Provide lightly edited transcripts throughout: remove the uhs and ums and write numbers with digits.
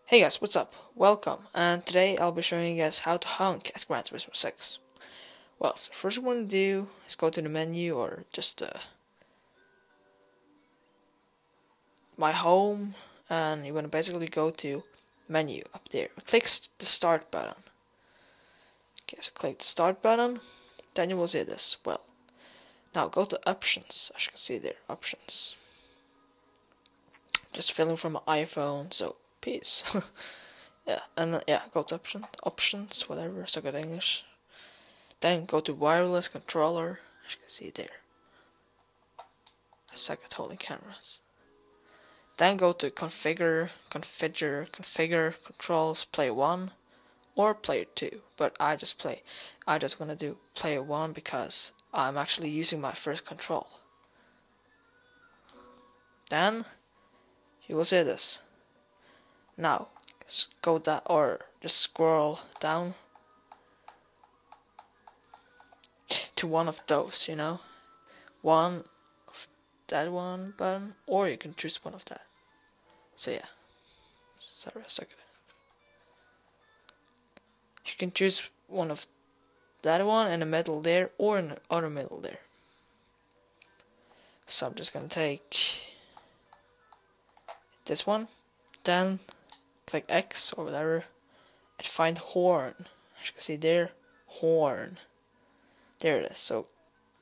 Hey guys, what's up? Welcome, and today I'll be showing you guys how to honk at Gran Turismo 6. Well, so first what you want to do is go to the menu or just my home, and you want to basically go to menu up there. Click the start button. Okay, so click the start button, then you will see this. Well, now go to options, as you can see there, options. Just filling from my iPhone, so peace. Yeah, and then, go to options, whatever, so good English. Then go to wireless controller, as you can see there. I suck at holding cameras. Then go to configure controls, play 1 or player 2. But I just gonna do player 1 because I'm actually using my first control. Then you will see this. Now go down or just scroll down to one of those, one of that one button, or you can choose one of that. So yeah, sorry a second. You can choose one of that one in the middle there, or in the other middle there. So I'm just gonna take this one, then click X or whatever, and find horn. As you can see there, horn. There it is. So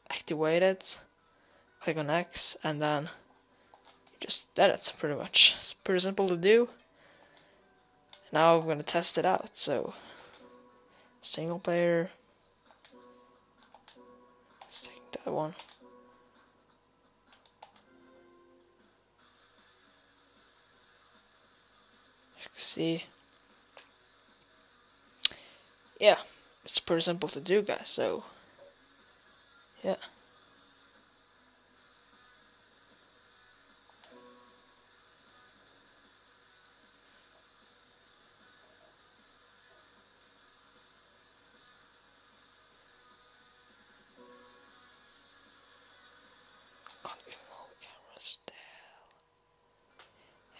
activate it, click on X, and then you just did it pretty much. It's pretty simple to do. Now I'm gonna test it out. So single player, let's take that one. You can see, yeah, it's pretty simple to do, guys. So yeah.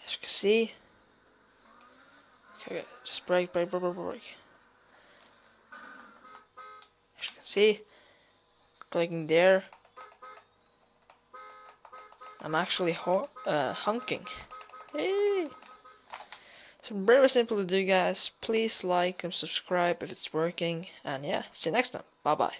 As you can see, okay, just break. As you can see, clicking there, I'm actually honking. Hey! So very simple to do, guys. Please like and subscribe if it's working, and yeah, see you next time. Bye bye.